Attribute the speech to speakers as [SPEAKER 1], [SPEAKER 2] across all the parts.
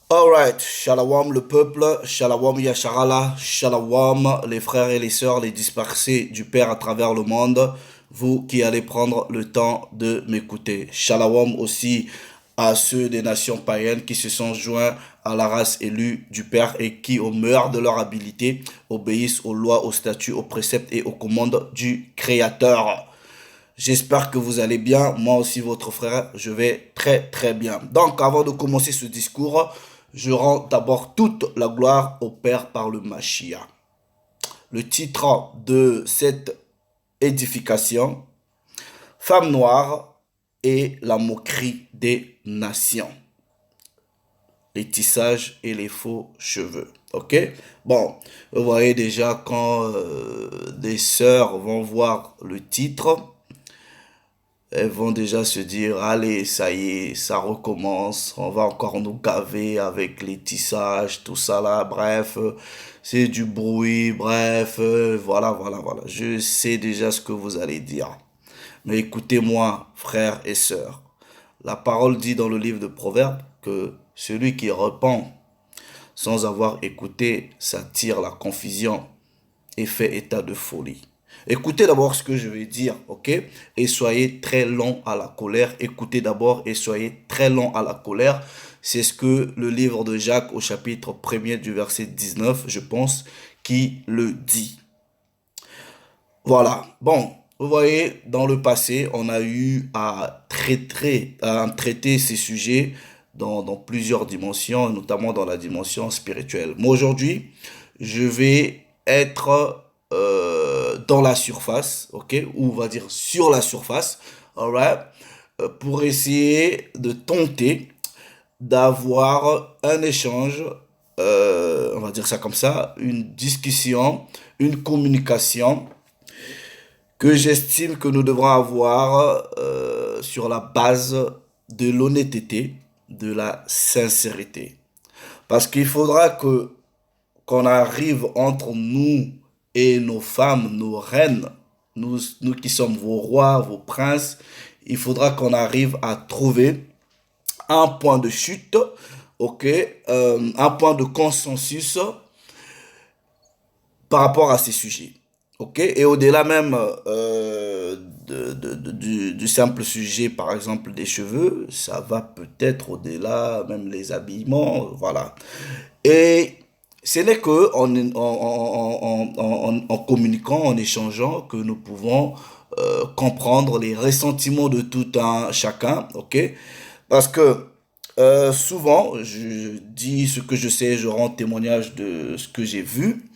[SPEAKER 1] Alright, Shalom le peuple, Shalom Yasharala, Shalom les frères et les sœurs, les dispersés du Père à travers le monde, vous qui allez prendre le temps de m'écouter. Shalom aussi à ceux des nations païennes qui se sont joints à la race élue du Père et qui, au meilleur de leur habilité, obéissent aux lois, aux statuts, aux préceptes et aux commandes du Créateur. J'espère que vous allez bien. Moi aussi, votre frère, je vais très très bien. Donc, avant de commencer ce discours, je rends d'abord toute la gloire au Père par le Mashiach. Le titre de cette édification, Femme noire et la moquerie des nations. Les tissages et les faux cheveux. Ok? Bon, vous voyez déjà quand des sœurs vont voir le titre, elles vont déjà se dire, allez, ça y est, ça recommence, on va encore nous gaver avec les tissages, tout ça là, bref, c'est du bruit, bref, voilà. Je sais déjà ce que vous allez dire. Mais écoutez-moi, frères et sœurs, la parole dit dans le livre de Proverbes que celui qui repent sans avoir écouté s'attire la confusion et fait état de folie. Écoutez d'abord ce que je vais dire, ok? Et soyez très long à la colère. Écoutez d'abord et soyez très long à la colère. C'est ce que le livre de Jacques au chapitre 1er du verset 19, je pense, qui le dit. Voilà. Bon, vous voyez, dans le passé, on a eu à traiter ces sujets dans plusieurs dimensions, notamment dans la dimension spirituelle. Mais aujourd'hui, je vais être dans la surface, ok, ou on va dire sur la surface, alright, pour essayer de tenter d'avoir un échange, on va dire ça comme ça, une discussion, une communication que j'estime que nous devrons avoir sur la base de l'honnêteté, de la sincérité. Parce qu'il faudra que qu'on arrive entre nous et nos femmes, nos reines, nous qui sommes vos rois, vos princes, il faudra qu'on arrive à trouver un point de chute, ok, un point de consensus par rapport à ces sujets. Ok, et au-delà même du simple sujet, par exemple, des cheveux, ça va peut-être au-delà, même les habillements, voilà. Et ce n'est que en communiquant, en échangeant, que nous pouvons comprendre les ressentiments de tout un chacun, ok? Parce que souvent, je dis ce que je sais, je rends témoignage de ce que j'ai vu.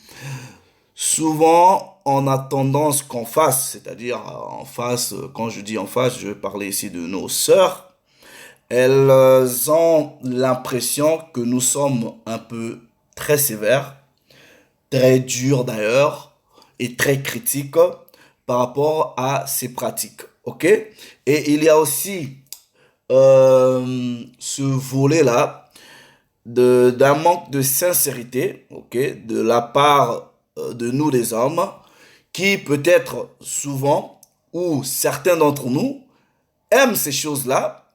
[SPEAKER 1] Souvent, on a tendance qu'en face, c'est-à-dire en face, quand je dis en face, je vais parler ici de nos sœurs, elles ont l'impression que nous sommes un peu très sévères, très durs d'ailleurs, et très critiques par rapport à ces pratiques. Ok? Et il y a aussi ce volet-là d'un manque de sincérité, ok, de la part de nous les hommes, qui peut-être souvent, ou certains d'entre nous, aiment ces choses-là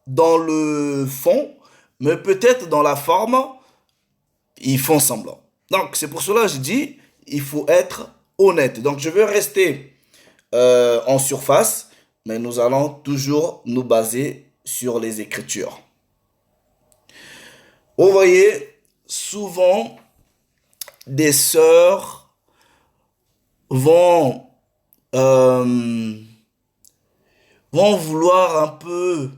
[SPEAKER 1] dans le fond, mais peut-être dans la forme, ils font semblant. Donc c'est pour cela que je dis, il faut être honnête. Donc je veux rester en surface, mais nous allons toujours nous baser sur les Écritures. Vous voyez, souvent, des sœurs vont, euh, vont vouloir un peu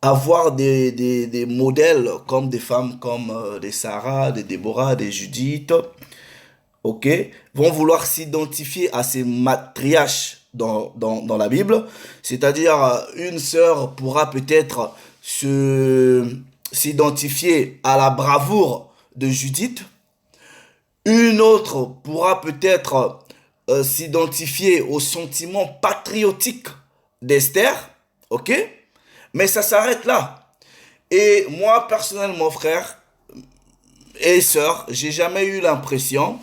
[SPEAKER 1] avoir des modèles comme des femmes comme des Sarah, des Déborah, des Judith, ok, vont vouloir s'identifier à ces matriarches dans la Bible. C'est-à-dire, une sœur pourra peut-être s'identifier à la bravoure de Judith. Une autre pourra peut-être s'identifier au sentiment patriotique d'Esther. Ok? Mais ça s'arrête là. Et moi, personnellement, frère et sœurs, j'ai jamais eu l'impression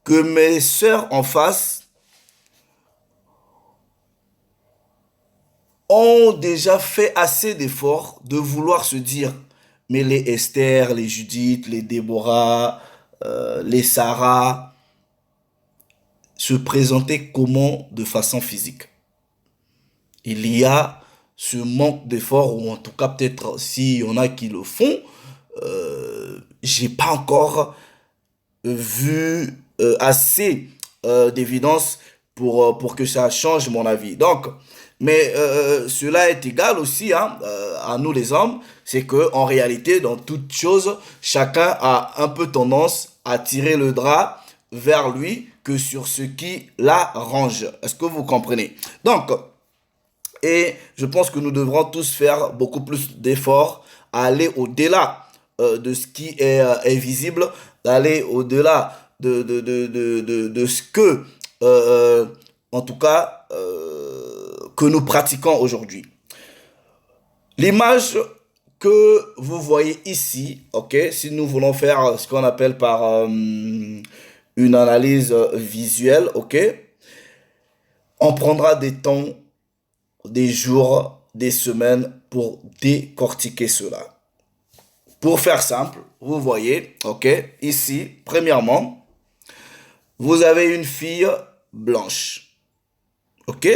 [SPEAKER 1] que mes sœurs en face ont déjà fait assez d'efforts de vouloir se dire, Mais les Esther, les Judith, les Déborah, les Sarah se présentaient comment de façon physique? Il y a ce manque d'effort, ou en tout cas peut-être s'il y en a qui le font, j'ai pas encore vu assez d'évidence pour que ça change mon avis. Donc, mais cela est égal aussi hein, à nous les hommes, c'est que en réalité, dans toute chose, chacun a un peu tendance à tirer le drap vers lui que sur ce qui l'arrange. Est-ce que vous comprenez? Donc, et je pense que nous devrons tous faire beaucoup plus d'efforts à aller au-delà de ce qui est visible, d'aller au-delà de ce que, euh, en tout cas, que nous pratiquons aujourd'hui. L'image que vous voyez ici, ok, si nous voulons faire ce qu'on appelle par une analyse visuelle, ok, on prendra des temps, des jours, des semaines pour décortiquer cela. Pour faire simple, vous voyez, ok, ici, premièrement, vous avez une fille blanche, ok,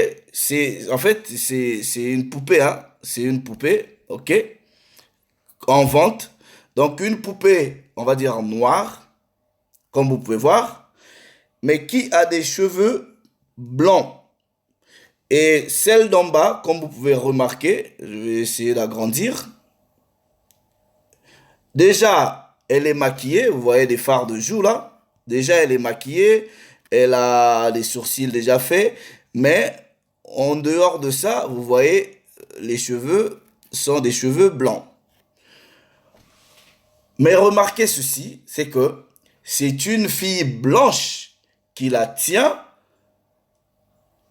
[SPEAKER 1] en fait, c'est une poupée, hein, c'est une poupée, ok, en vente. Donc, une poupée, on va dire noire, comme vous pouvez voir, mais qui a des cheveux blancs. Et celle d'en bas, comme vous pouvez remarquer, je vais essayer d'agrandir. Déjà, elle est maquillée, vous voyez des fards de joues là. Déjà, elle est maquillée, elle a les sourcils déjà faits, mais en dehors de ça, vous voyez, les cheveux sont des cheveux blancs. Mais remarquez ceci, c'est que c'est une fille blanche qui la tient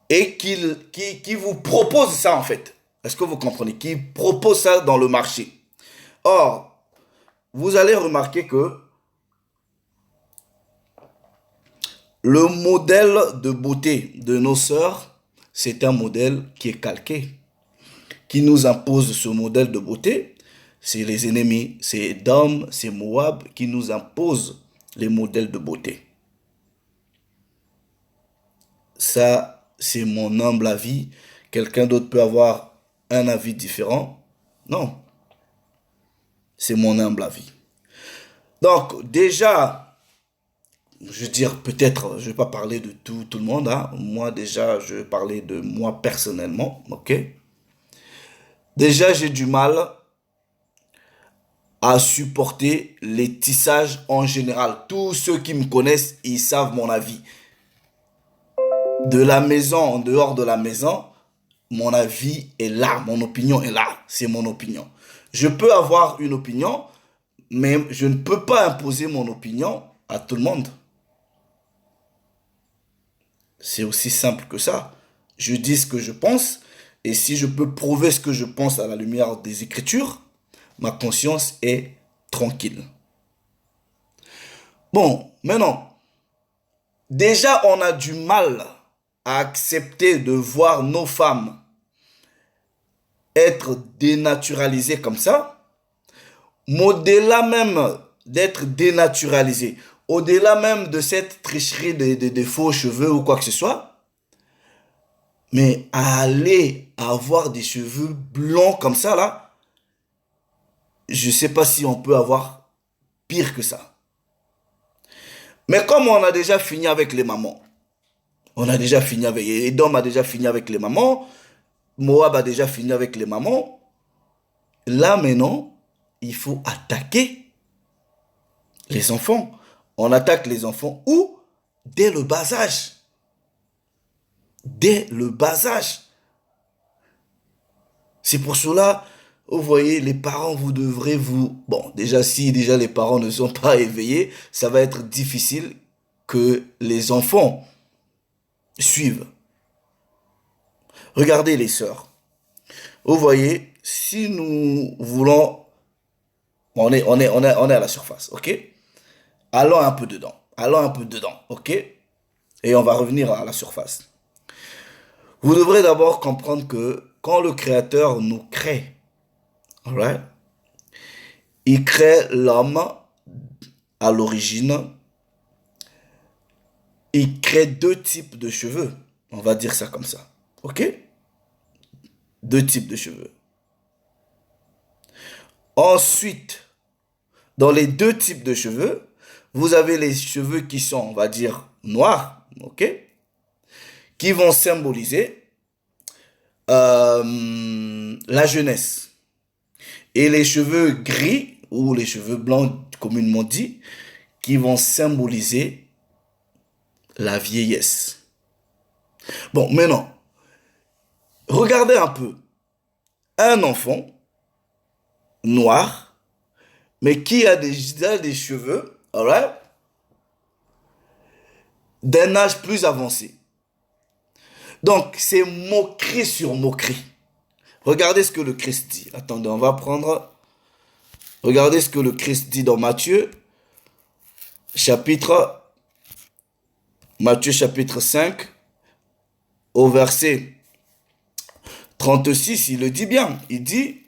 [SPEAKER 1] et qui vous propose ça en fait. Est-ce que vous comprenez? Qui propose ça dans le marché. Or, vous allez remarquer que le modèle de beauté de nos sœurs, c'est un modèle qui est calqué. Qui nous impose ce modèle de beauté, c'est les ennemis, c'est Edom, c'est Moab qui nous imposent les modèles de beauté. Ça, c'est mon humble avis. Quelqu'un d'autre peut avoir un avis différent. Non, c'est mon humble avis. Donc, déjà, je veux dire, peut-être, je ne vais pas parler de tout le monde. Hein. Moi, déjà, je vais parler de moi personnellement. Ok? Déjà, j'ai du mal à supporter les tissages en général. Tous ceux qui me connaissent, ils savent mon avis. De la maison, en dehors de la maison, mon avis est là, mon opinion est là. C'est mon opinion. Je peux avoir une opinion, mais je ne peux pas imposer mon opinion à tout le monde. C'est aussi simple que ça. Je dis ce que je pense, et si je peux prouver ce que je pense à la lumière des Écritures, ma conscience est tranquille. Bon, maintenant, déjà on a du mal à accepter de voir nos femmes être dénaturalisées comme ça, mais au-delà même d'être dénaturalisées, au-delà même de cette tricherie de faux cheveux ou quoi que ce soit, mais aller avoir des cheveux blancs comme ça là, je sais pas si on peut avoir pire que ça. Mais comme on a déjà fini avec les mamans, on a déjà fini avec, Edom a déjà fini avec les mamans, Moab a déjà fini avec les mamans, là maintenant, il faut attaquer les enfants. On attaque les enfants où? Dès le bas âge. Dès le bas âge. C'est pour cela, vous voyez, les parents, vous devrez vous... Bon, déjà, si déjà les parents ne sont pas éveillés, ça va être difficile que les enfants suivent. Regardez les sœurs. Vous voyez, si nous voulons... On est à la surface, ok? Allons un peu dedans. Allons un peu dedans, ok? Et on va revenir à la surface. Vous devrez d'abord comprendre que quand le Créateur nous crée, alright, Il crée l'homme à l'origine. Il crée deux types de cheveux. On va dire ça comme ça. OK? Deux types de cheveux. Ensuite, dans les deux types de cheveux, vous avez les cheveux qui sont, on va dire, noirs, ok? Qui vont symboliser la jeunesse. Et les cheveux gris, ou les cheveux blancs communément dit, qui vont symboliser la vieillesse. Bon, maintenant, regardez un peu. Un enfant noir, mais qui a déjà des cheveux, alright, d'un âge plus avancé. Donc, c'est moquerie sur moquerie. Regardez ce que le Christ dit. Attendez, on va prendre... Regardez ce que le Christ dit dans Matthieu, chapitre 5, au verset 36, il le dit bien. Il dit,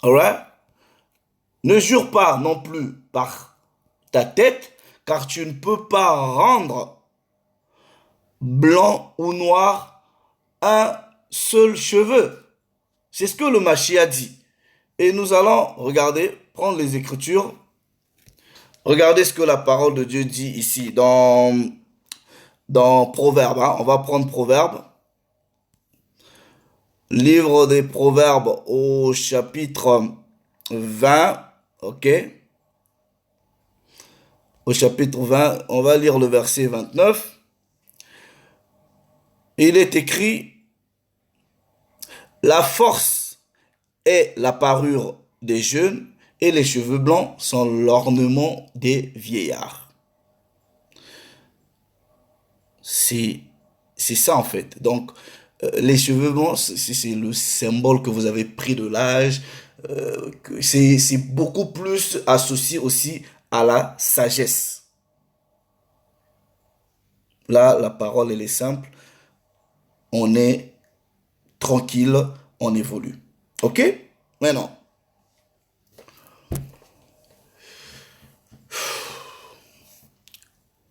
[SPEAKER 1] alright, ne jure pas non plus par ta tête, car tu ne peux pas rendre blanc ou noir un seul cheveu. C'est ce que le Mashiach dit. Et nous allons regarder, prendre les Écritures. Regardez ce que la parole de Dieu dit ici dans Proverbes. Hein. On va prendre Proverbes. Livre des Proverbes au chapitre 20. Ok. Au chapitre 20, on va lire le verset 29. Il est écrit, la force est la parure des jeunes et les cheveux blancs sont l'ornement des vieillards. C'est ça en fait. Donc, les cheveux blancs, c'est le symbole que vous avez pris de l'âge. C'est beaucoup plus associé aussi à la sagesse. Là, la parole, elle est simple. On est tranquille, on évolue. OK? Maintenant,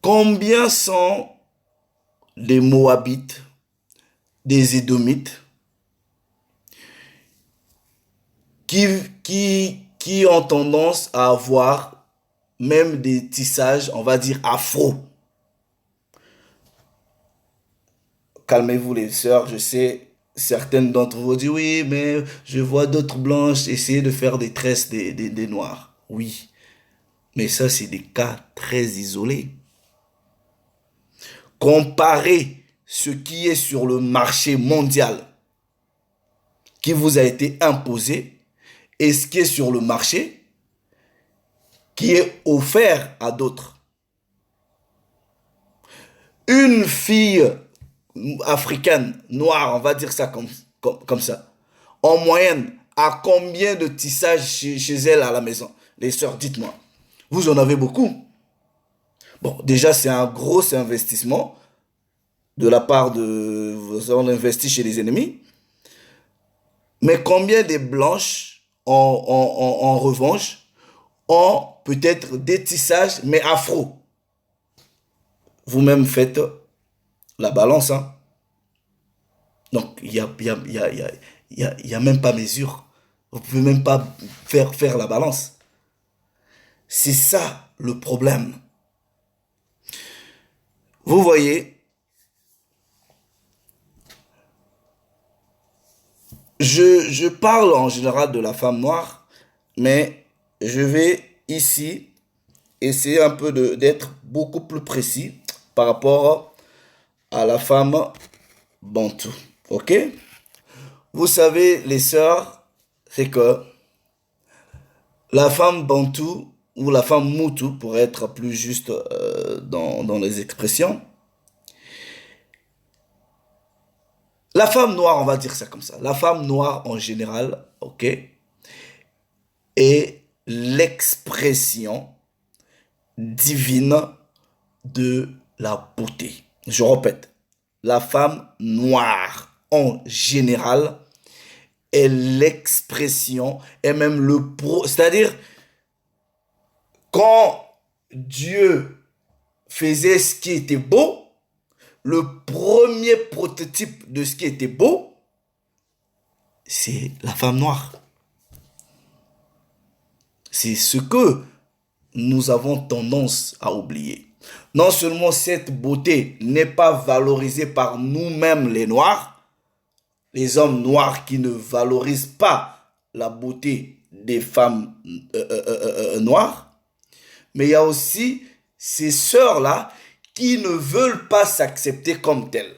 [SPEAKER 1] combien sont les Moabites, des Édomites, qui ont tendance à avoir même des tissages, on va dire, afro? Calmez-vous les sœurs, je sais, certaines d'entre vous disent, oui, mais je vois d'autres blanches essayer de faire des tresses des noirs. Oui, mais ça, c'est des cas très isolés. Comparez ce qui est sur le marché mondial, qui vous a été imposé, et ce qui est sur le marché, qui est offert à d'autres. Une fille africaine, noire, on va dire ça comme ça, en moyenne, à combien de tissages chez elle à la maison? Les sœurs, dites-moi. Vous en avez beaucoup. Bon, déjà, c'est un gros investissement de la part de... On investit chez les ennemis. Mais combien des blanches, en revanche, ont peut-être des tissages, mais afro? Vous-même faites la balance, hein. Donc, il y a même pas mesure. Vous pouvez même pas faire la balance. C'est ça le problème. Vous voyez, je parle en général de la femme noire, mais je vais ici essayer un peu d'être beaucoup plus précis par rapport à la femme bantou. Ok? Vous savez, les sœurs, c'est que la femme bantou ou la femme moutou, pour être plus juste dans les expressions, la femme noire, on va dire ça comme ça, la femme noire en général, ok, est l'expression divine de la beauté. Je répète, la femme noire en général est l'expression et même c'est-à-dire Quand Dieu faisait ce qui était beau, le premier prototype de ce qui était beau, c'est la femme noire. C'est ce que nous avons tendance à oublier. Non seulement cette beauté n'est pas valorisée par nous-mêmes les Noirs, les hommes noirs qui ne valorisent pas la beauté des femmes noires, mais il y a aussi ces sœurs-là qui ne veulent pas s'accepter comme telles.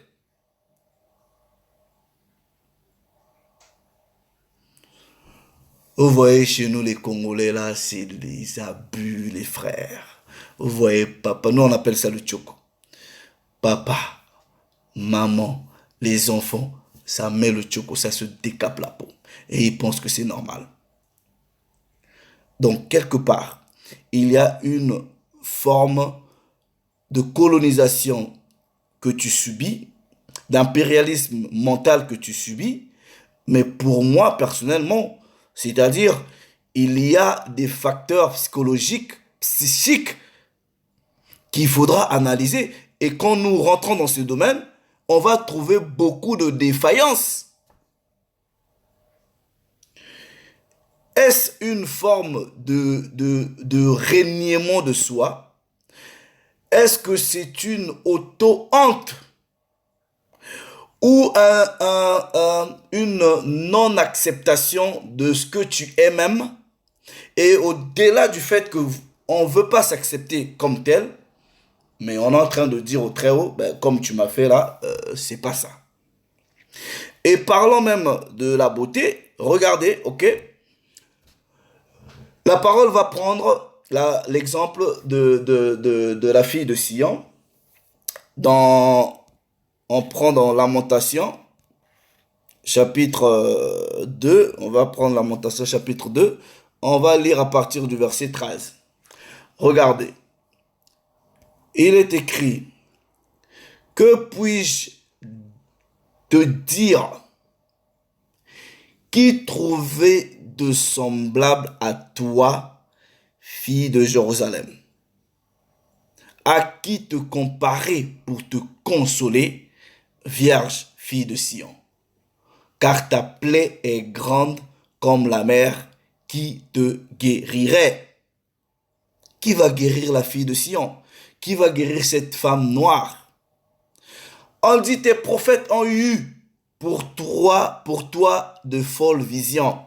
[SPEAKER 1] Vous voyez chez nous les Congolais là, c'est les abus, les frères. Vous voyez papa, nous on appelle ça le tchoko. Papa, maman, les enfants, ça met le tchoko, ça se décape la peau. Et ils pensent que c'est normal. Donc quelque part, il y a une forme de colonisation que tu subis, d'impérialisme mental que tu subis, mais pour moi personnellement, c'est-à-dire il y a des facteurs psychologiques, psychiques qu'il faudra analyser. Et quand nous rentrons dans ce domaine, on va trouver beaucoup de défaillances. Est-ce une forme de reniement de soi? Est-ce que c'est une auto-honte ou une non-acceptation de ce que tu es même? Et au-delà du fait qu'on ne veut pas s'accepter comme tel, mais on est en train de dire au très haut, ben, comme tu m'as fait là, c'est pas ça. Et parlant même de la beauté, regardez, ok, la parole va prendre l'exemple de la fille de Sion. On prend dans Lamentation, chapitre 2, on va prendre Lamentation chapitre 2, on va lire à partir du verset 13. Regardez, il est écrit, que puis-je te dire, qui trouvait de semblable à toi, fille de Jérusalem? À qui te comparer pour te consoler, vierge, fille de Sion? Car ta plaie est grande comme la mer, qui te guérirait. Qui va guérir la fille de Sion? Qui va guérir cette femme noire? On dit tes prophètes ont eu pour toi de folles visions.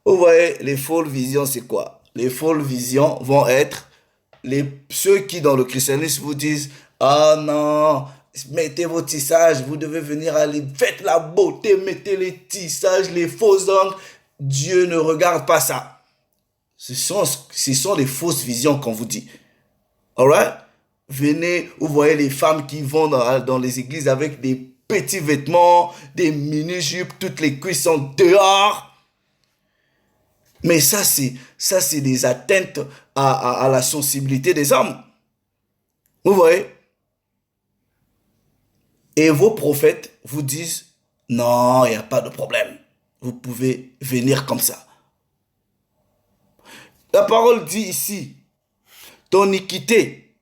[SPEAKER 1] Vous voyez, les folles visions, c'est quoi? Les folles visions vont être ceux qui, dans le christianisme, vous disent « Ah non, mettez vos tissages, vous devez venir aller, faites la beauté, mettez les tissages, les faux ongles. Dieu ne regarde pas ça. » Ce sont des fausses visions qu'on vous dit. Alright? Venez, vous voyez les femmes qui vont dans les églises avec des petits vêtements, des mini-jupes, toutes les cuisses sont dehors. Mais ça, c'est des atteintes à la sensibilité des hommes. Vous voyez? Et vos prophètes vous disent, non, il n'y a pas de problème. Vous pouvez venir comme ça. La parole dit ici, ton iniquité,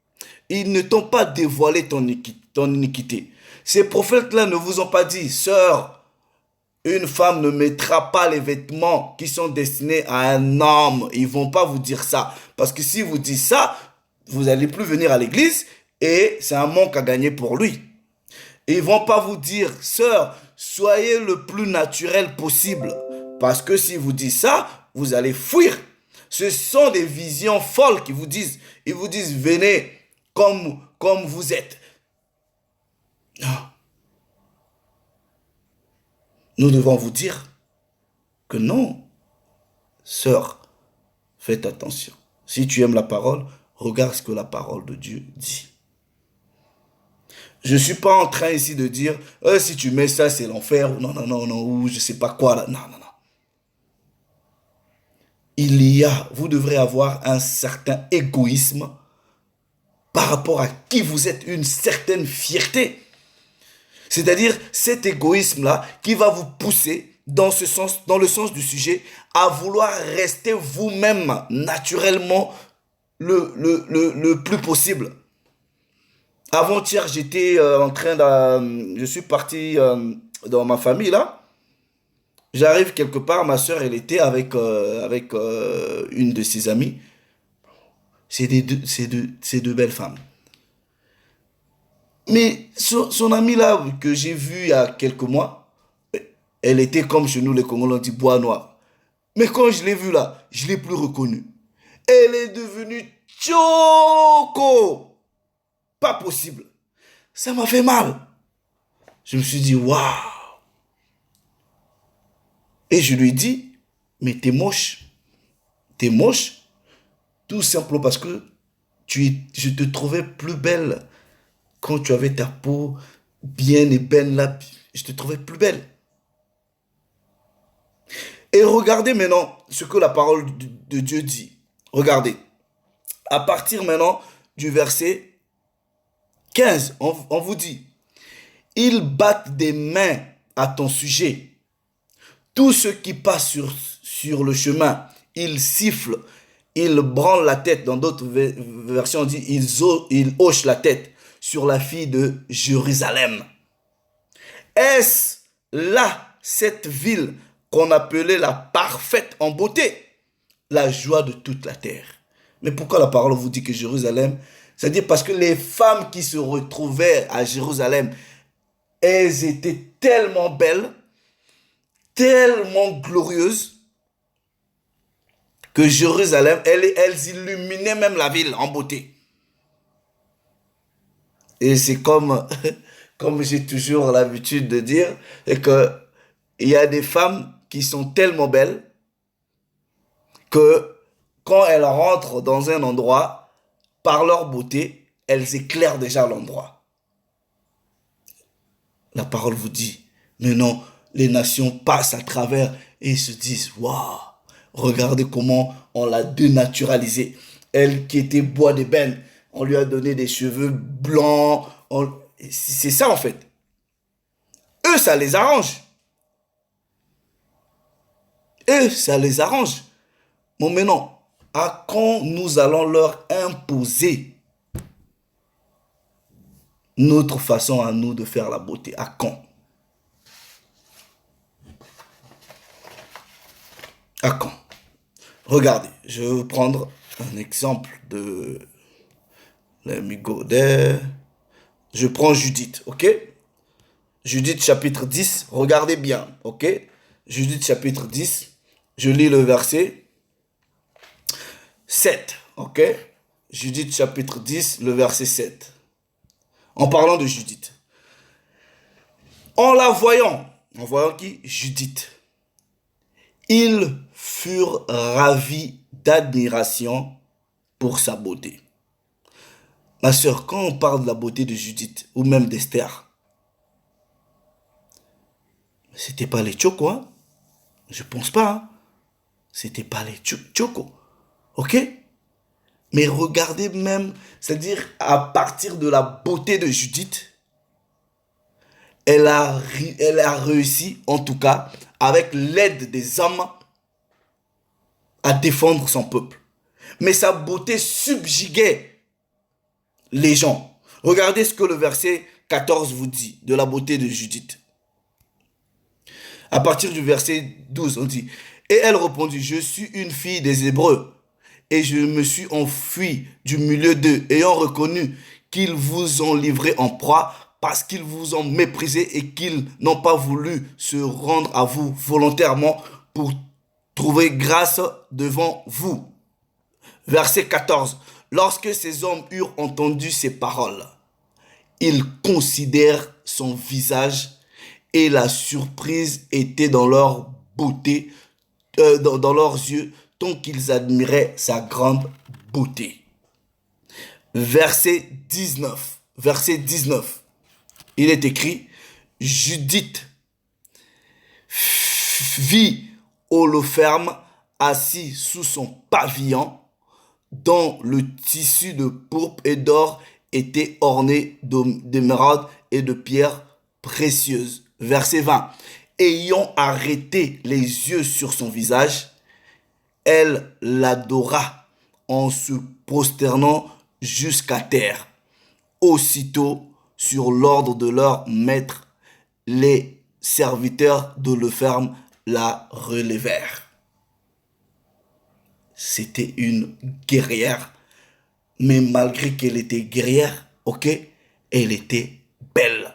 [SPEAKER 1] ils ne t'ont pas dévoilé ton iniquité. Ces prophètes-là ne vous ont pas dit, sœur, une femme ne mettra pas les vêtements qui sont destinés à un homme. Ils ne vont pas vous dire ça. Parce que si vous dites ça, vous n'allez plus venir à l'église et c'est un manque à gagner pour lui. Et ils ne vont pas vous dire, sœur, soyez le plus naturel possible. Parce que si vous dites ça, vous allez fuir. Ce sont des visions folles qui vous disent. Ils vous disent, venez comme vous êtes. Non. Nous devons vous dire que non, sœur, faites attention. Si tu aimes la parole, regarde ce que la parole de Dieu dit. Je ne suis pas en train ici de dire, si tu mets ça, c'est l'enfer, ou non, ou je ne sais pas quoi. Là. Non. Vous devrez avoir un certain égoïsme par rapport à qui vous êtes, une certaine fierté. C'est-à-dire cet égoïsme-là qui va vous pousser dans le sens du sujet, à vouloir rester vous-même naturellement le plus possible. Avant-hier, j'étais en train de... Je suis parti dans ma famille, là. J'arrive quelque part, ma soeur, elle était avec une de ses amies. C'est deux belles femmes. Mais son amie, là, que j'ai vue il y a quelques mois, elle était comme chez nous, les Congolais, on dit bois noir. Mais quand je l'ai vue, là, je ne l'ai plus reconnue. Elle est devenue choco. Pas possible. Ça m'a fait mal. Je me suis dit, waouh. Et je lui ai dit, mais t'es moche. T'es moche. Tout simplement parce que je te trouvais plus belle quand tu avais ta peau bien ébène là. Je te trouvais plus belle. Et regardez maintenant ce que la parole de Dieu dit. Regardez. À partir maintenant du verset 15, on vous dit, ils battent des mains à ton sujet. Tous ceux qui passent sur le chemin, ils sifflent, ils branlent la tête. Dans d'autres versions, on dit ils hochent la tête sur la fille de Jérusalem. Est-ce là cette ville qu'on appelait la parfaite en beauté, la joie de toute la terre? Mais pourquoi la parole vous dit que Jérusalem? C'est-à-dire parce que les femmes qui se retrouvaient à Jérusalem, elles étaient tellement belles, tellement glorieuses, que Jérusalem, elles illuminaient même la ville en beauté. Et c'est comme, comme j'ai toujours l'habitude de dire, c'est que il y a des femmes qui sont tellement belles que quand elles rentrent dans un endroit, par leur beauté, elles éclairent déjà l'endroit. La parole vous dit, mais non, les nations passent à travers et se disent, waouh, regardez comment on l'a dénaturalisée. Elle qui était bois d'ébène, on lui a donné des cheveux blancs. C'est ça en fait. Eux, ça les arrange. Eux, ça les arrange. Bon, maintenant, à quand nous allons leur imposer notre façon à nous de faire la beauté? À quand? À quand? Regardez, je vais vous prendre un exemple de l'amigo de... Je prends Judith, ok? Judith chapitre 10, regardez bien, ok? Judith chapitre 10, je lis le verset 7, ok? Judith chapitre 10, le verset 7. En parlant de Judith. En voyant qui? Judith. Ils furent ravis d'admiration pour sa beauté. Ma sœur, quand on parle de la beauté de Judith, ou même d'Esther, c'était pas les Tchoko, hein? Je pense pas, hein? C'était pas les Tchoko, ok? Mais regardez même, c'est-à-dire à partir de la beauté de Judith, elle a réussi, en tout cas, avec l'aide des hommes, à défendre son peuple. Mais sa beauté subjuguait les gens. Regardez ce que le verset 14 vous dit de la beauté de Judith. À partir du verset 12, on dit, et elle répondit, je suis une fille des Hébreux, et je me suis enfui du milieu d'eux, ayant reconnu qu'ils vous ont livré en proie, parce qu'ils vous ont méprisé et qu'ils n'ont pas voulu se rendre à vous volontairement pour trouver grâce devant vous. Verset 14. Lorsque ces hommes eurent entendu ces paroles, ils considèrent son visage et la surprise était dans leur beauté, dans leurs yeux, tant qu'ils admiraient sa grande beauté. Verset 19. Verset 19. Il est écrit, Judith vit Holoferme assis sous son pavillon, dont le tissu de pourpre et d'or était orné d'émeraudes et de pierres précieuses. Verset 20. Ayant arrêté les yeux sur son visage, elle l'adora en se prosternant jusqu'à terre. Aussitôt, sur l'ordre de leur maître, les serviteurs de la ferme la relevèrent. C'était une guerrière, mais malgré qu'elle était guerrière, ok, elle était belle.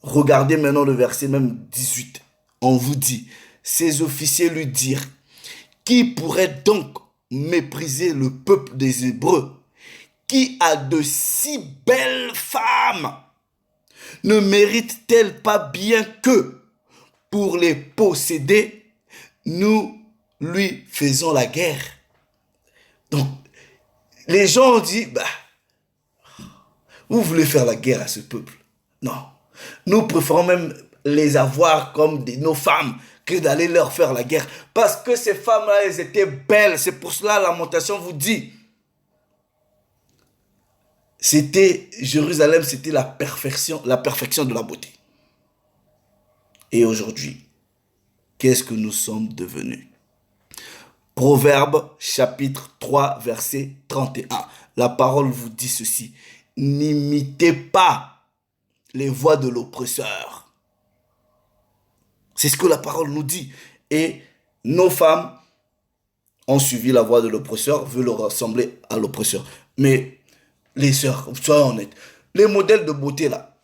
[SPEAKER 1] Regardez maintenant le verset même 18. On vous dit, ces officiers lui dirent, qui pourrait donc mépriser le peuple des Hébreux, qui a de si belles femmes? Ne mérite-t-elle pas bien que, pour les posséder, nous lui faisons la guerre? Donc, les gens ont dit, bah, vous voulez faire la guerre à ce peuple? Non. Nous préférons même les avoir comme nos femmes que d'aller leur faire la guerre. Parce que ces femmes-là, elles étaient belles. C'est pour cela la Lamentation vous dit. C'était, Jérusalem, c'était la perfection de la beauté. Et aujourd'hui, qu'est-ce que nous sommes devenus? Proverbe chapitre 3, verset 31. La parole vous dit ceci. N'imitez pas les voies de l'oppresseur. C'est ce que la parole nous dit. Et nos femmes ont suivi la voie de l'oppresseur, veulent ressembler à l'oppresseur. Mais les sœurs, soyons honnêtes, les modèles de beauté là,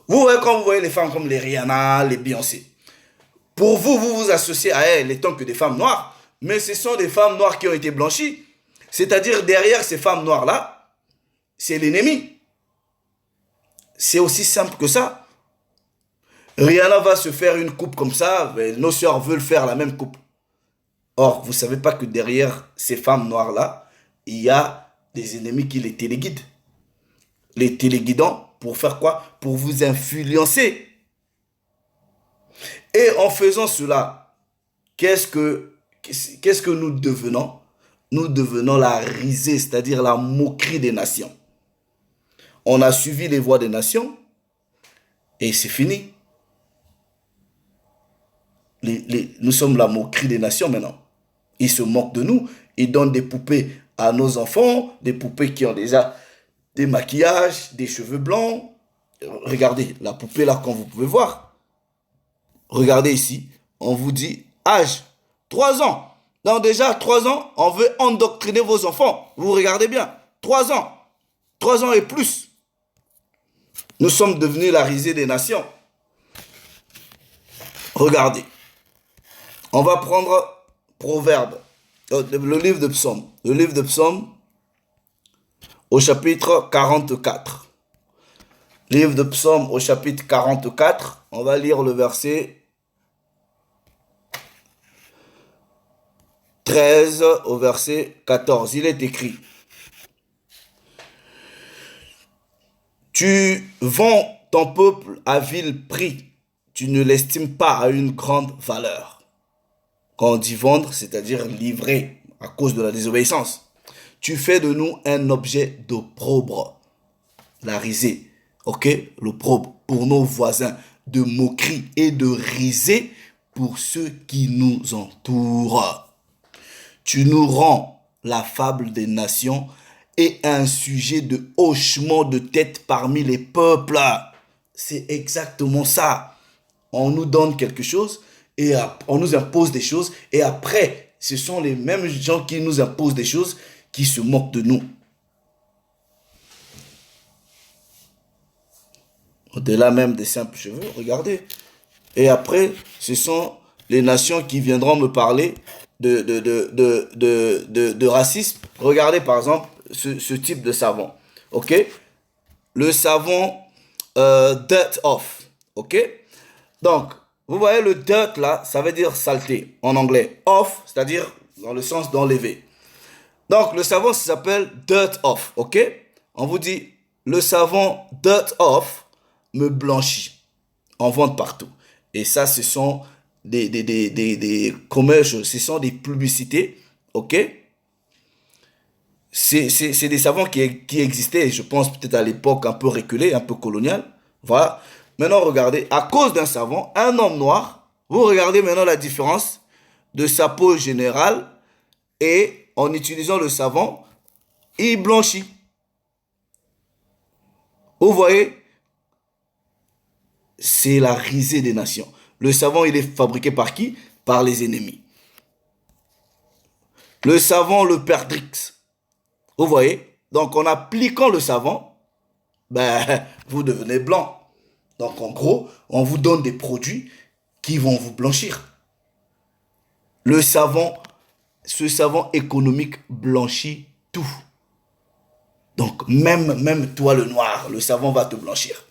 [SPEAKER 1] vous voyez quand vous voyez les femmes comme les Rihanna, les Beyoncé, pour vous, vous vous associez à elles étant que des femmes noires, mais ce sont des femmes noires qui ont été blanchies. C'est-à-dire derrière ces femmes noires là, c'est l'ennemi. C'est aussi simple que ça. Rihanna va se faire une coupe comme ça, mais nos sœurs veulent faire la même coupe. Or, vous ne savez pas que derrière ces femmes noires-là, il y a des ennemis qui les téléguident. Les téléguidants, pour faire quoi? Pour vous influencer. Et en faisant cela, qu'est-ce que nous devenons? Nous devenons la risée, c'est-à-dire la moquerie des nations. On a suivi les voies des nations et c'est fini. Nous sommes la moquerie des nations maintenant. Ils se moquent de nous. Ils donnent des poupées à nos enfants, des poupées qui ont déjà des maquillages, des cheveux blancs. Regardez, la poupée là, comme vous pouvez voir. Regardez ici, on vous dit âge 3 ans. Donc déjà, 3 ans, on veut endoctriner vos enfants. Vous regardez bien, 3 ans. 3 ans et plus. Nous sommes devenus la risée des nations. Regardez. On va prendre Proverbe, le livre de Psaume. Le livre de Psaume au chapitre 44. Livre de Psaume au chapitre 44. On va lire le verset 13 au verset 14. Il est écrit. Tu vends ton peuple à vil prix. Tu ne l'estimes pas à une grande valeur. Quand on dit vendre, c'est-à-dire livrer à cause de la désobéissance. Tu fais de nous un objet d'opprobre. La risée, ok? L'opprobre pour nos voisins, de moquerie et de risée pour ceux qui nous entourent. Tu nous rends la fable des nations et un sujet de hochement de tête parmi les peuples. C'est exactement ça. On nous donne quelque chose et on nous impose des choses et après, ce sont les mêmes gens qui nous imposent des choses qui se moquent de nous. Au-delà même des simples cheveux, regardez. Et après, ce sont les nations qui viendront me parler de racisme. Regardez par exemple ce type de savon. Ok? Le savon dirt off. Ok? Donc, vous voyez le dirt là, ça veut dire saleté en anglais. Off, c'est-à-dire dans le sens d'enlever. Donc, le savon s'appelle dirt off. Ok? On vous dit, le savon dirt off me blanchit. On vend partout. Et ça, ce sont des commerces, ce sont des publicités, ok? C'est des savons qui existaient, je pense peut-être à l'époque un peu reculée, un peu coloniale. Voilà. Maintenant, regardez, à cause d'un savon, un homme noir, vous regardez maintenant la différence de sa peau générale et en utilisant le savon, il blanchit. Vous voyez, c'est la risée des nations. Le savon, il est fabriqué par qui? Par les ennemis. Le savon, le perdrix. Vous voyez? Donc, en appliquant le savon, ben, vous devenez blanc. Donc, en gros, on vous donne des produits qui vont vous blanchir. Le savon, ce savon économique blanchit tout. Donc, même toi, le noir, le savon va te blanchir.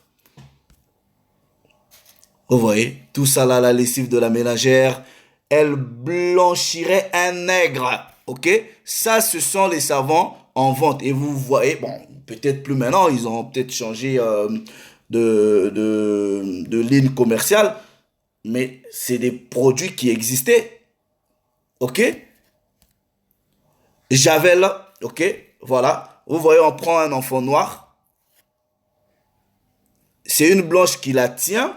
[SPEAKER 1] Vous voyez, tout ça là, la lessive de la ménagère, elle blanchirait un nègre. Ok? Ça, ce sont les savons en vente. Et vous voyez, bon, peut-être plus maintenant, ils ont peut-être changé de ligne commerciale, mais c'est des produits qui existaient. Ok? Javel, ok? Voilà. Vous voyez, on prend un enfant noir. C'est une blanche qui la tient,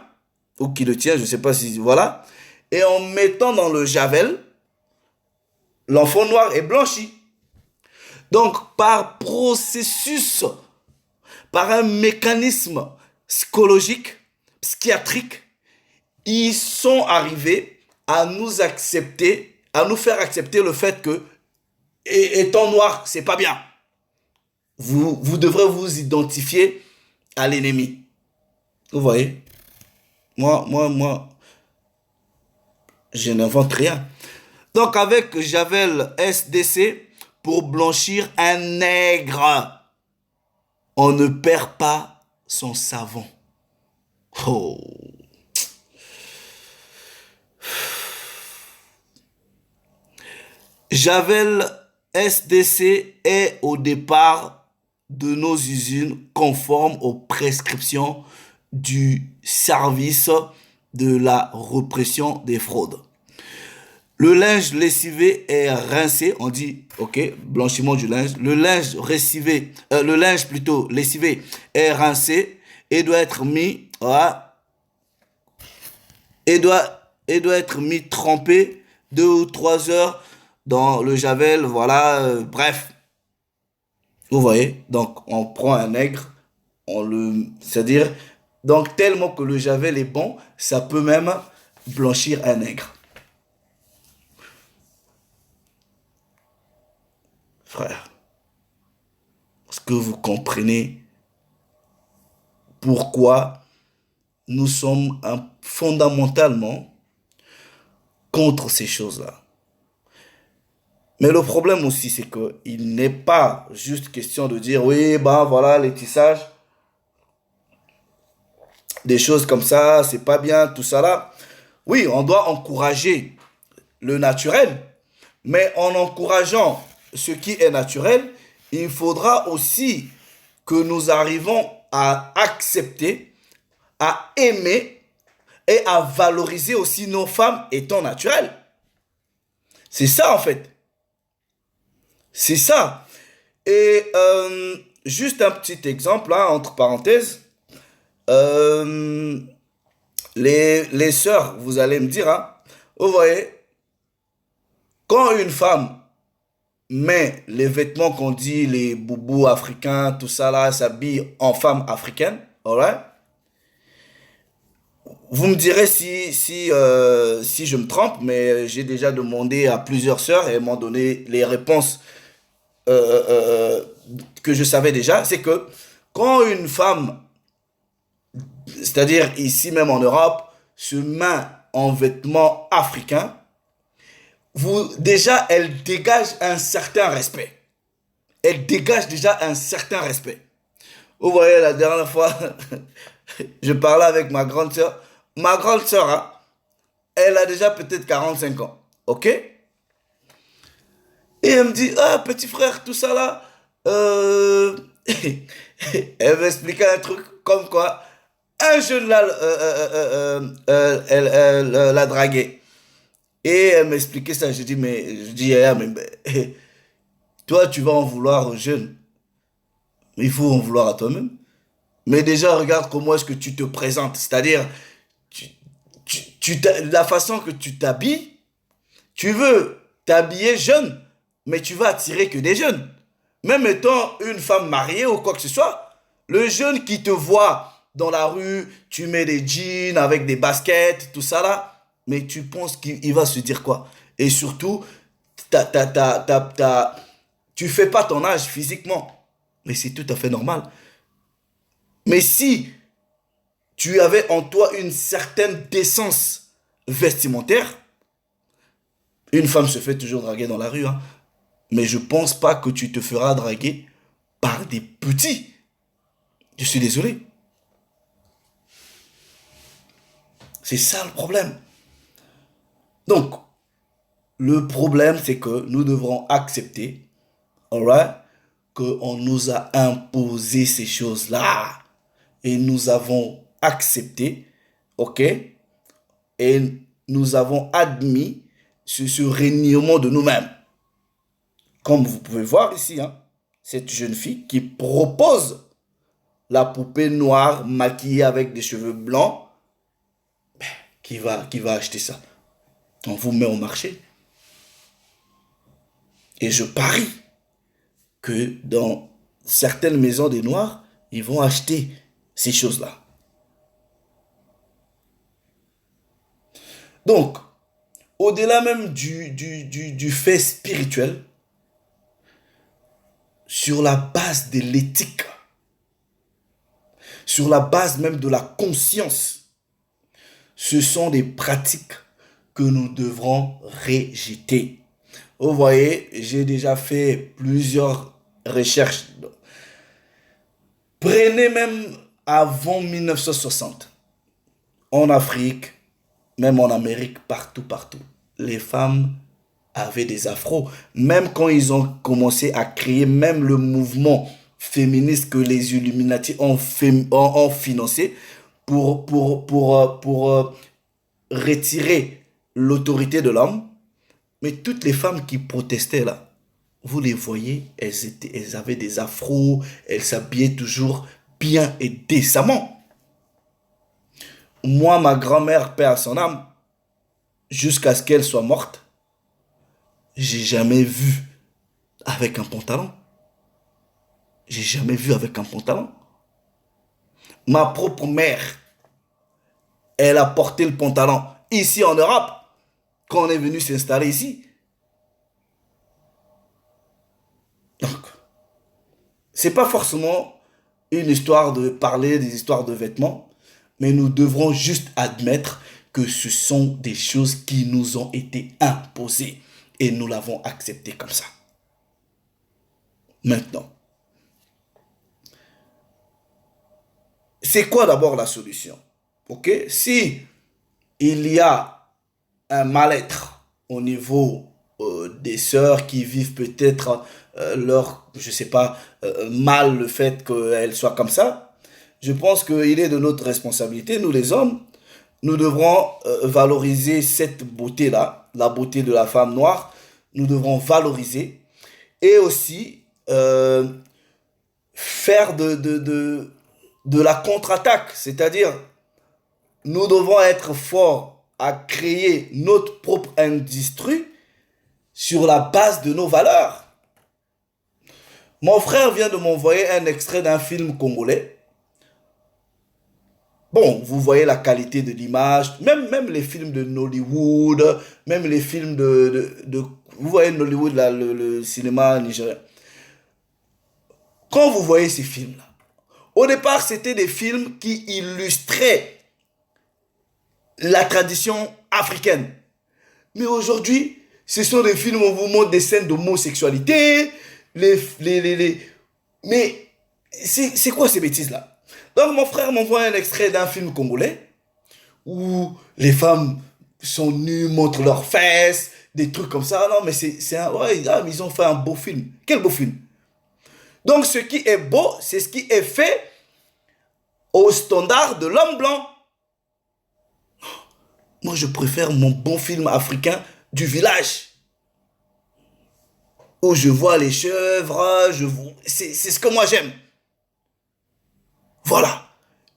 [SPEAKER 1] ou qui le tient, je ne sais pas si... Voilà. Et en mettant dans le javel, l'enfant noir est blanchi. Donc, par processus, par un mécanisme psychologique, psychiatrique, ils sont arrivés à nous accepter, à nous faire accepter le fait que, étant noir, c'est pas bien. Vous devrez vous identifier à l'ennemi. Vous voyez? Moi, je n'invente rien. Donc, avec Javel SDC, pour blanchir un nègre, on ne perd pas son savon. Oh. Javel SDC est au départ de nos usines conforme aux prescriptions du service de la répression des fraudes. Le linge lessivé est rincé, on dit, ok, blanchiment du linge. Le linge plutôt lessivé est rincé et doit être mis, voilà, et doit être mis trempé 2 ou 3 heures dans le javel, voilà, bref. Vous voyez, donc on prend un nègre, c'est-à-dire, donc tellement que le javel est bon, ça peut même blanchir un nègre. Frère, est-ce que vous comprenez pourquoi nous sommes fondamentalement contre ces choses-là? Mais le problème aussi, c'est qu'il n'est pas juste question de dire, oui, bah voilà, les tissages, des choses comme ça, c'est pas bien, tout ça là. Oui, on doit encourager le naturel, mais en encourageant ce qui est naturel, il faudra aussi que nous arrivons à accepter, à aimer et à valoriser aussi nos femmes étant naturelles. C'est ça en fait. C'est ça. Et juste un petit exemple, hein, entre parenthèses. Euh, les sœurs, vous allez me dire, hein, vous voyez, quand une femme met les vêtements qu'on dit, les boubous africains, tout ça là, s'habille en femme africaine, alright? Vous me direz si je me trompe, mais j'ai déjà demandé à plusieurs sœurs et elles m'ont donné les réponses que je savais déjà. C'est que quand une femme, c'est-à-dire ici même en Europe, se met en vêtements africains, déjà, elle dégage un certain respect. Elle dégage déjà un certain respect. Vous voyez, la dernière fois, je parlais avec ma grande sœur. Ma grande sœur, hein, elle a déjà peut-être 45 ans. OK? Et elle me dit, ah, petit frère, tout ça là. Elle m'expliquait un truc comme quoi un jeune là, elle l'a dragué. Et elle m'expliquait ça. Je dis, Yaya, mais toi, tu vas en vouloir aux jeunes. Il faut en vouloir à toi-même. Mais déjà, regarde comment est-ce que tu te présentes. C'est-à-dire, la façon que tu t'habilles, tu veux t'habiller jeune, mais tu vas attirer que des jeunes. Même étant une femme mariée ou quoi que ce soit, le jeune qui te voit dans la rue, tu mets des jeans avec des baskets, tout ça là, mais tu penses qu'il va se dire quoi? Et surtout, tu fais pas ton âge physiquement. Mais c'est tout à fait normal. Mais si tu avais en toi une certaine décence vestimentaire, une femme se fait toujours draguer dans la rue, hein, mais je pense pas que tu te feras draguer par des petits. Je suis désolé. C'est ça le problème. Donc, le problème, c'est que nous devrons accepter, alright, qu'on nous a imposé ces choses-là. Et nous avons accepté, ok, et nous avons admis ce reniement de nous-mêmes. Comme vous pouvez voir ici, hein, cette jeune fille qui propose la poupée noire maquillée avec des cheveux blancs, qui va acheter ça? On vous met au marché. Et je parie que dans certaines maisons des Noirs, ils vont acheter ces choses-là. Donc, au-delà même du fait spirituel, sur la base de l'éthique, sur la base même de la conscience, ce sont des pratiques que nous devrons rejeter. Vous voyez, j'ai déjà fait plusieurs recherches. Prenez même avant 1960, en Afrique, même en Amérique, partout, partout, les femmes avaient des afros. Même quand ils ont commencé à créer même le mouvement féministe que les Illuminati ont financé pour retirer l'autorité de l'homme. Mais toutes les femmes qui protestaient là, vous les voyez, elles avaient des afros, elles s'habillaient toujours bien et décemment. Moi, ma grand-mère, paix à son âme, jusqu'à ce qu'elle soit morte, j'ai jamais vu avec un pantalon. J'ai jamais vu avec un pantalon. Ma propre mère, elle a porté le pantalon ici en Europe, quand on est venu s'installer ici. Donc, c'est pas forcément une histoire de parler des histoires de vêtements, mais nous devrons juste admettre que ce sont des choses qui nous ont été imposées et nous l'avons accepté comme ça. Maintenant, c'est quoi d'abord la solution? Ok? Si il y a un mal-être au niveau des sœurs qui vivent peut-être leur, je sais pas, mal le fait qu'elles soient comme ça, je pense qu'il est de notre responsabilité, nous les hommes, nous devrons valoriser cette beauté-là, la beauté de la femme noire, nous devrons valoriser et aussi faire de la contre-attaque, c'est-à-dire nous devons être forts à créer notre propre industrie sur la base de nos valeurs. Mon frère vient de m'envoyer un extrait d'un film congolais. Bon, vous voyez la qualité de l'image, même les films de Nollywood, même les films vous voyez Nollywood, là, le cinéma nigérien. Quand vous voyez ces films-là, au départ, c'était des films qui illustraient la tradition africaine. Mais aujourd'hui, ce sont des films où on vous montre des scènes d'homosexualité, mais c'est quoi ces bêtises-là? Donc mon frère m'envoie un extrait d'un film congolais où les femmes sont nues, montrent leurs fesses, des trucs comme ça. Non, mais ouais, ils ont fait un beau film. Quel beau film? Donc ce qui est beau, c'est ce qui est fait au standard de l'homme blanc. Moi, je préfère mon bon film africain du village. Où je vois les chèvres, c'est ce que moi j'aime. Voilà.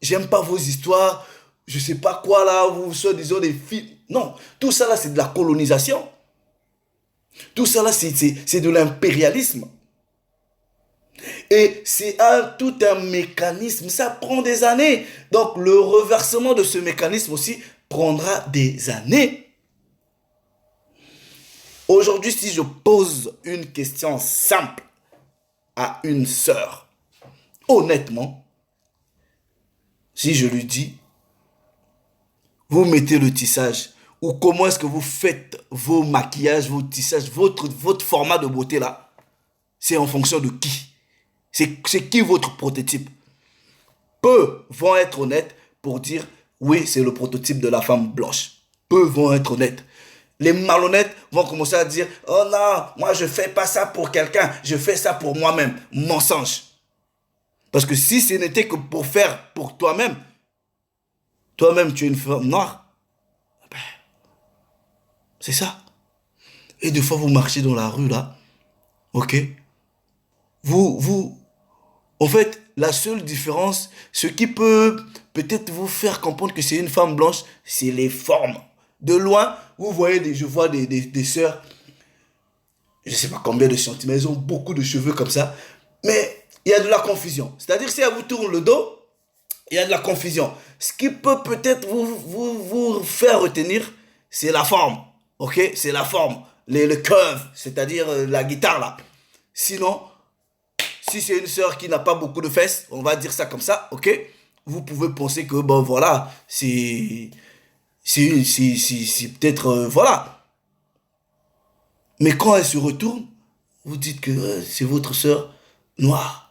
[SPEAKER 1] J'aime pas vos histoires, je sais pas quoi là, vous soi-disant des films. Non, tout ça là, c'est de la colonisation. Tout ça là, c'est de l'impérialisme. Et c'est tout un mécanisme, ça prend des années. Donc le reversement de ce mécanisme aussi prendra des années. Aujourd'hui, si je pose une question simple à une sœur, honnêtement, si je lui dis, vous mettez le tissage, ou comment est-ce que vous faites vos maquillages, vos tissages, votre format de beauté là, c'est en fonction de qui? C'est qui votre prototype? Peu vont être honnêtes pour dire, oui, c'est le prototype de la femme blanche. Peu vont être honnêtes. Les malhonnêtes vont commencer à dire, oh non, moi je fais pas ça pour quelqu'un, je fais ça pour moi-même. Mensonge. Parce que si ce n'était que pour faire pour toi-même, toi-même tu es une femme noire, ben, c'est ça. Et des fois vous marchez dans la rue là, ok? En fait, la seule différence, ce qui peut peut-être vous faire comprendre que c'est une femme blanche, c'est les formes. De loin, vous voyez, je vois des sœurs, je ne sais pas combien de centimètres, elles ont beaucoup de cheveux comme ça, mais il y a de la confusion. C'est-à-dire, si elle vous tourne le dos, il y a de la confusion. Ce qui peut peut-être vous faire retenir, c'est la forme. Ok? C'est la forme. Le curve, c'est-à-dire la guitare là. Sinon, si c'est une sœur qui n'a pas beaucoup de fesses, on va dire ça comme ça, ok? Vous pouvez penser que, bon, voilà, c'est peut-être, voilà. Mais quand elle se retourne, vous dites que c'est votre sœur noire.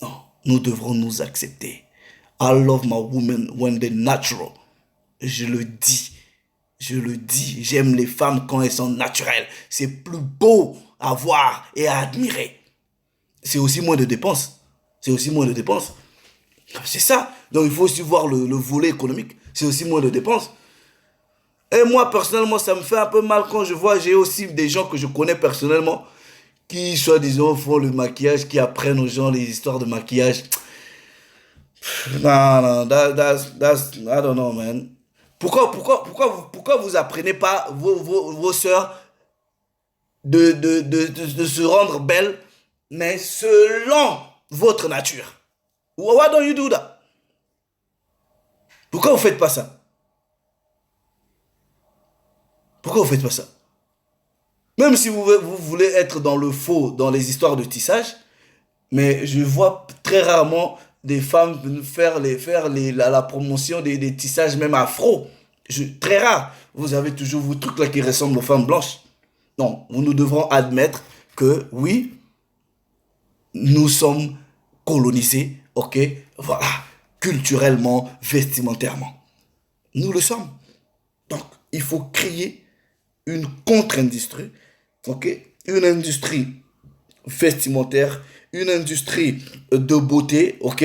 [SPEAKER 1] Non, nous devrons nous accepter. I love my woman when they're natural. Je le dis, je le dis, j'aime les femmes quand elles sont naturelles. C'est plus beau à voir et à admirer. C'est aussi moins de dépenses. C'est aussi moins de dépenses. C'est ça. Donc il faut aussi voir le volet économique. C'est aussi moins de dépenses. Et moi, personnellement, ça me fait un peu mal quand je vois, j'ai aussi des gens que je connais personnellement qui, soi-disant, font le maquillage, qui apprennent aux gens les histoires de maquillage. Non, non, I don't know, man. Pourquoi vous apprenez pas vos sœurs de se rendre belles, mais selon votre nature? Why don't you do that? Pourquoi vous faites pas ça? Pourquoi vous faites pas ça? Même si vous voulez être dans le faux, dans les histoires de tissage, mais je vois très rarement des femmes la promotion des tissages même afro. Très rare. Vous avez toujours vos trucs là qui ressemblent aux femmes blanches. Non, nous devrons admettre que oui, nous sommes colonisés, ok, voilà, culturellement, vestimentairement. Nous le sommes. Donc, il faut créer une contre-industrie, ok, une industrie vestimentaire, une industrie de beauté, ok,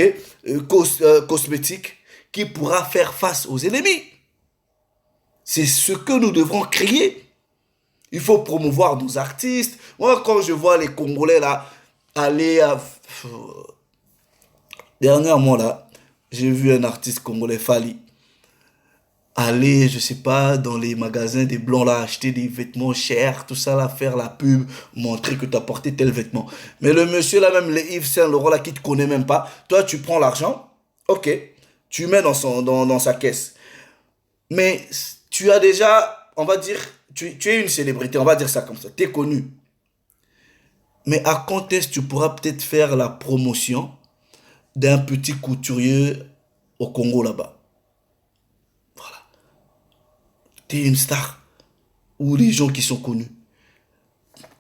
[SPEAKER 1] cosmétique, qui pourra faire face aux ennemis. C'est ce que nous devrons créer. Il faut promouvoir nos artistes. Moi, quand je vois les Congolais là, aller à... Dernièrement là, j'ai vu un artiste congolais, Fali, aller, je sais pas, dans les magasins des blancs là, acheter des vêtements chers, tout ça là, faire la pub, montrer que tu as porté tel vêtement. Mais le monsieur là, même les Yves Saint Laurent là, qui te connaît même pas, toi tu prends l'argent, ok, tu mets dans sa caisse. Mais tu as déjà, on va dire, tu es une célébrité, on va dire ça comme ça, tu es connu. Mais à quand est-ce que tu pourras peut-être faire la promotion d'un petit couturier au Congo là-bas? Voilà. Tu es une star. Ou les gens qui sont connus.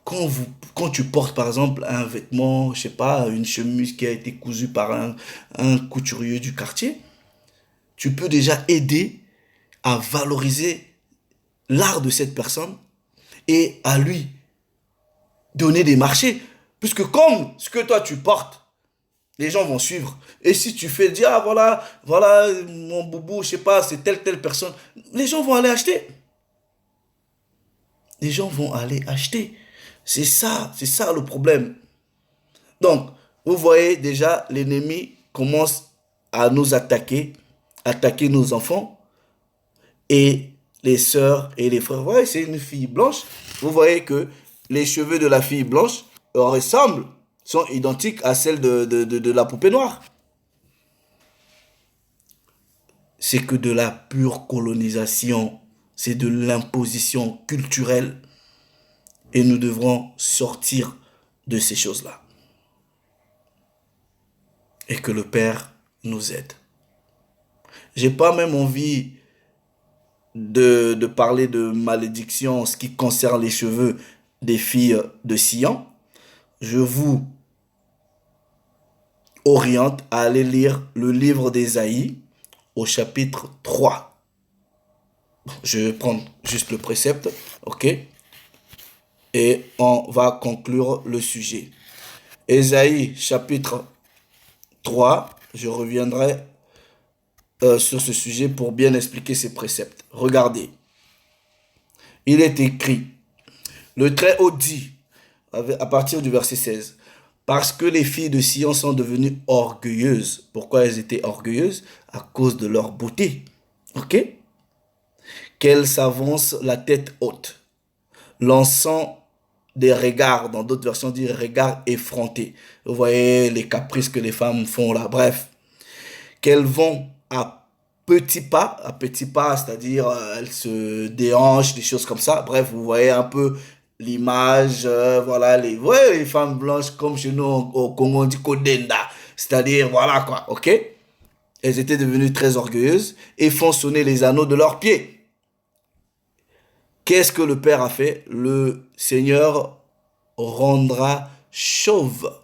[SPEAKER 1] Quand tu portes par exemple un vêtement, je sais pas, une chemise qui a été cousue par un couturier du quartier, tu peux déjà aider à valoriser l'art de cette personne et à lui donner des marchés. Puisque comme ce que toi tu portes, les gens vont suivre. Et si tu fais dire, ah voilà, voilà, mon boubou, je sais pas, c'est telle personne, les gens vont aller acheter. Les gens vont aller acheter. C'est ça le problème. Donc, vous voyez déjà, l'ennemi commence à nous attaquer, attaquer nos enfants. Et les sœurs et les frères. Vous voyez, c'est une fille blanche. Vous voyez que les cheveux de la fille blanche ressemblent, sont identiques à celles de la poupée noire. C'est que de la pure colonisation, c'est de l'imposition culturelle. Et nous devrons sortir de ces choses-là. Et que le Père nous aide. J'ai pas même envie de parler de malédiction en ce qui concerne les cheveux des filles de Sion. Je vous oriente à aller lire le livre d'Ésaïe au chapitre 3. Je vais prendre juste le précepte, ok? Et on va conclure le sujet. Ésaïe chapitre 3, je reviendrai sur ce sujet pour bien expliquer ces préceptes. Regardez, il est écrit, le Très-Haut dit, à partir du verset 16, parce que les filles de Sion sont devenues orgueilleuses. Pourquoi elles étaient orgueilleuses? À cause de leur beauté. Ok? Qu'elles s'avancent la tête haute, lançant des regards, dans d'autres versions dit regards effrontés. Vous voyez les caprices que les femmes font là. Bref, qu'elles vont à petits pas, c'est-à-dire elles se déhanchent, des choses comme ça. Bref, vous voyez un peu l'image, voilà, les femmes blanches comme chez nous au Congo, on dit Kodenda. C'est-à-dire, voilà quoi, ok? Elles étaient devenues très orgueilleuses et font sonner les anneaux de leurs pieds. Qu'est-ce que le Père a fait? Le Seigneur rendra chauve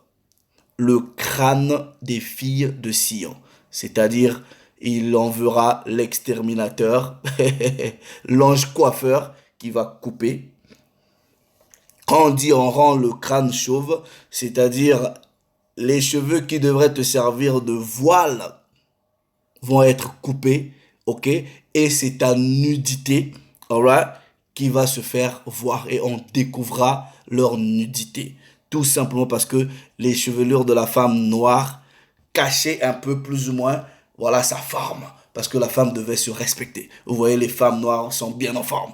[SPEAKER 1] le crâne des filles de Sion. C'est-à-dire, il enverra l'exterminateur, l'ange coiffeur qui va couper. Quand on dit on rend le crâne chauve, c'est-à-dire les cheveux qui devraient te servir de voile vont être coupés, ok? Et c'est ta nudité, alright, qui va se faire voir et on découvrira leur nudité. Tout simplement parce que les chevelures de la femme noire cachaient un peu plus ou moins, voilà, sa forme. Parce que la femme devait se respecter. Vous voyez, les femmes noires sont bien en forme.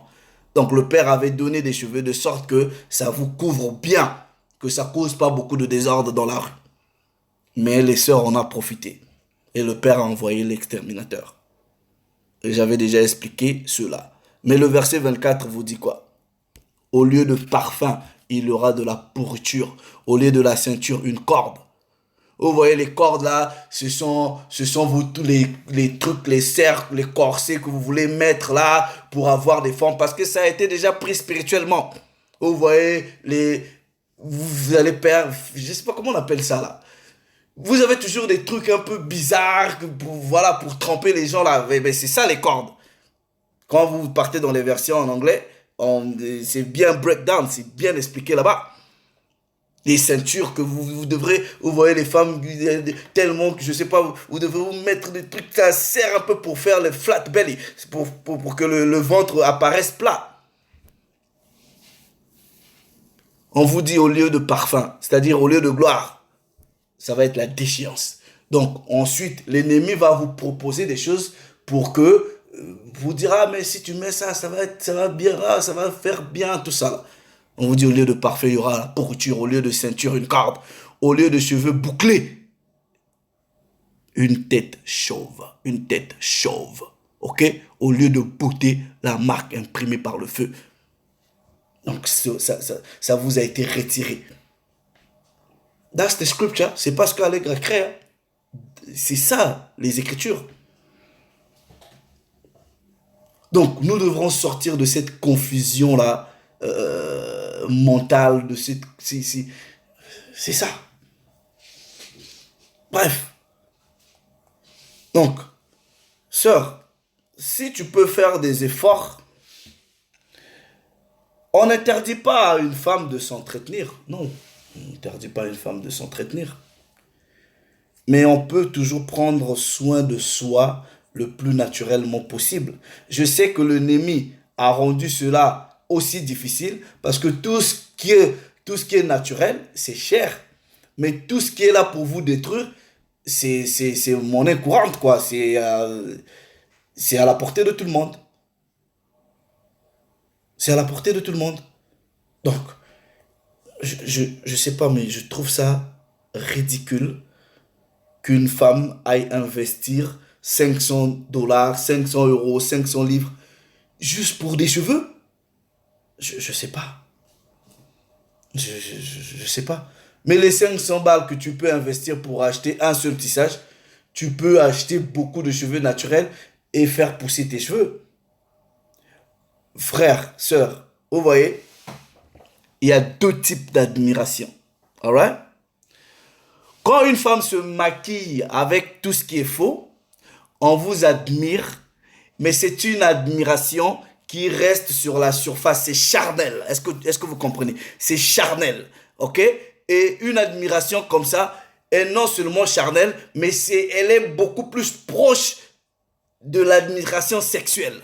[SPEAKER 1] Donc le Père avait donné des cheveux de sorte que ça vous couvre bien, que ça cause pas beaucoup de désordre dans la rue. Mais les sœurs en ont profité. Et le Père a envoyé l'exterminateur. Et j'avais déjà expliqué cela. Mais le verset 24 vous dit quoi? Au lieu de parfum, il y aura de la pourriture. Au lieu de la ceinture, une corde. Vous voyez les cordes là, ce sont vous tous les trucs, les cercles, les corsets que vous voulez mettre là pour avoir des formes. Parce que ça a été déjà pris spirituellement. Vous voyez, vous allez perdre, je sais pas comment on appelle ça là. Vous avez toujours des trucs un peu bizarres voilà, pour tremper les gens là. Mais c'est ça les cordes. Quand vous partez dans les versions en anglais, c'est bien breakdown, c'est bien expliqué là-bas. Les ceintures que vous devrez, vous voyez les femmes tellement que je sais pas, vous devrez vous mettre des trucs, ça sert un peu pour faire le flat belly, pour que le ventre apparaisse plat. On vous dit au lieu de parfum, c'est-à-dire au lieu de gloire, ça va être la déchéance. Donc ensuite, l'ennemi va vous proposer des choses pour que vous dira, mais si tu mets ça, ça va bien, ça va faire bien tout ça. On vous dit au lieu de parfum, il y aura la pourriture, au lieu de ceinture, une corde, au lieu de cheveux bouclés, une tête chauve, ok? Au lieu de beauté, la marque imprimée par le feu. Donc ça vous a été retiré. That's the scripture, c'est pas ce qu'Allegre crée. Hein. C'est ça, les Écritures. Donc, nous devrons sortir de cette confusion-là mentale, de cette... C'est ça. Bref. Donc, sœur, si tu peux faire des efforts, on n'interdit pas à une femme de s'entretenir. Non, on n'interdit pas à une femme de s'entretenir. Mais on peut toujours prendre soin de soi le plus naturellement possible. Je sais que l'ennemi a rendu cela aussi difficile parce que tout ce qui est naturel, c'est cher. Mais tout ce qui est là pour vous détruire, c'est monnaie courante, quoi. C'est à la portée de tout le monde. C'est à la portée de tout le monde. Donc, je sais pas, mais je trouve ça ridicule qu'une femme aille investir 500 $, 500 €, 500 livres juste pour des cheveux. Je sais pas. Je sais pas. Mais les 500 balles que tu peux investir pour acheter un seul tissage, tu peux acheter beaucoup de cheveux naturels et faire pousser tes cheveux. Frère, sœur, vous voyez, il y a deux types d'admiration. Alright? Quand une femme se maquille avec tout ce qui est faux, on vous admire, mais c'est une admiration qui reste sur la surface. C'est charnel. Est-ce que vous comprenez? C'est charnel. OK? Et une admiration comme ça est non seulement charnelle, mais elle est beaucoup plus proche de l'admiration sexuelle.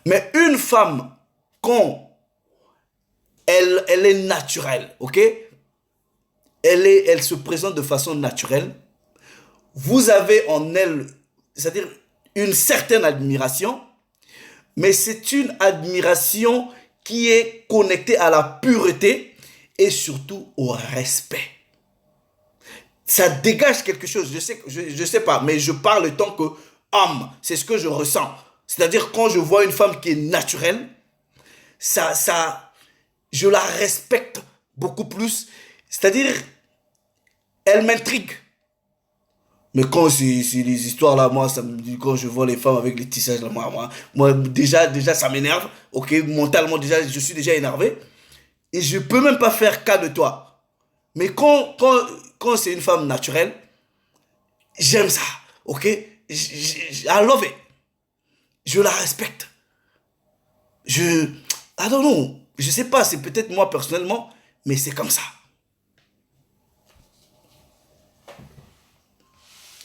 [SPEAKER 1] Mais une femme, quand elle est naturelle, OK? Elle se présente de façon naturelle. Vous avez en elle, c'est-à-dire une certaine admiration, mais c'est une admiration qui est connectée à la pureté et surtout au respect. Ça dégage quelque chose, je sais pas, mais je parle tant que homme, c'est ce que je ressens. C'est-à-dire quand je vois une femme qui est naturelle, je la respecte beaucoup plus. C'est-à-dire, elle m'intrigue. Mais quand c'est les histoires là, moi, quand je vois les femmes avec les tissages là, moi déjà, ça m'énerve. Ok, mentalement, déjà, je suis déjà énervé. Et je peux même pas faire cas de toi. Mais quand c'est une femme naturelle, j'aime ça. Ok, I love it. Je la respecte. Ah non, non, je sais pas, c'est peut-être moi personnellement, mais c'est comme ça.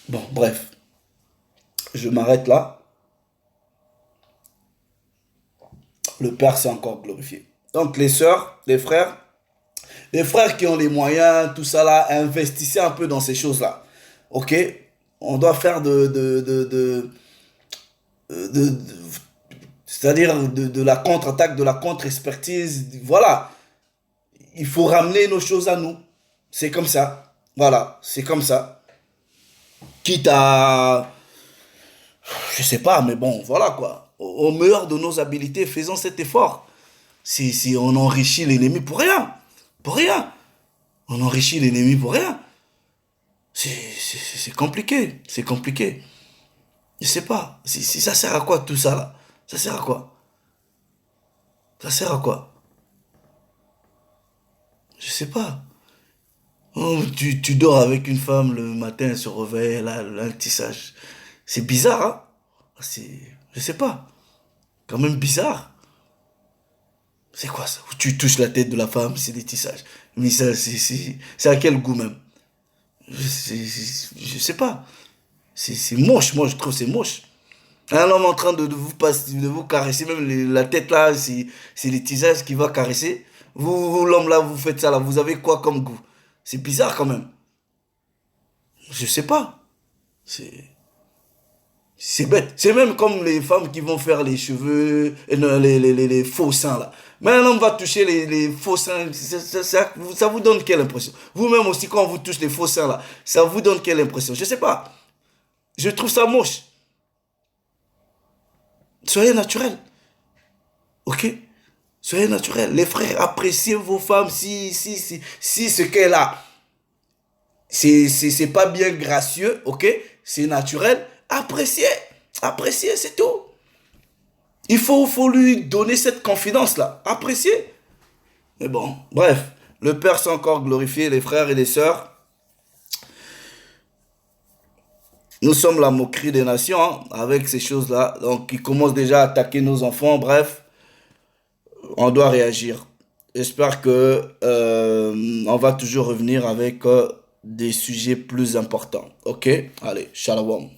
[SPEAKER 1] Bon, bref, je m'arrête là. Le Père s'est encore glorifié. Donc les sœurs, les frères qui ont les moyens, tout ça là, investissez un peu dans ces choses-là. Ok? On doit faire de- c'est-à-dire de la contre-attaque, de la contre-expertise. Voilà. Il faut ramener nos choses à nous. C'est comme ça. Voilà, c'est comme ça. Quitte à, je sais pas, mais bon, voilà quoi. Au meilleur de nos habilités, faisons cet effort. Si on enrichit l'ennemi pour rien, pour rien. On enrichit l'ennemi pour rien. C'est compliqué, c'est compliqué. Je sais pas. Si ça sert à quoi tout ça là? Ça sert à quoi? Ça sert à quoi? Je sais pas. Oh, tu dors avec une femme le matin, elle se réveille, elle a un tissage. C'est bizarre, hein? C'est, je sais pas. Quand même bizarre. C'est quoi ça? Tu touches la tête de la femme, c'est des tissages. Mais ça, c'est à quel goût même? Je sais pas. C'est moche, moi je trouve que c'est moche. Un homme en train de vous caresser, même la tête là, c'est les tisages qui va caresser. L'homme là, vous faites ça là, vous avez quoi comme goût? C'est bizarre quand même. Je sais pas. C'est c'est bête. C'est même comme les femmes qui vont faire les cheveux, non, les faux seins là. Mais un homme va toucher les faux seins, ça vous donne quelle impression? Vous-même aussi, quand on vous touche les faux seins là, ça vous donne quelle impression? Je sais pas. Je trouve ça moche. Soyez naturel, ok? Soyez naturel. Les frères, appréciez vos femmes si ce qu'elle a, c'est pas bien gracieux, ok? C'est naturel. Appréciez. Appréciez, c'est tout. Faut lui donner cette confidence-là. Appréciez. Mais bon, bref. Le Père s'est encore glorifié, les frères et les sœurs. Nous sommes la moquerie des nations hein, avec ces choses-là. Donc, ils commencent déjà à attaquer nos enfants. Bref, on doit réagir. J'espère que on va toujours revenir avec des sujets plus importants. Ok? Allez, shalom.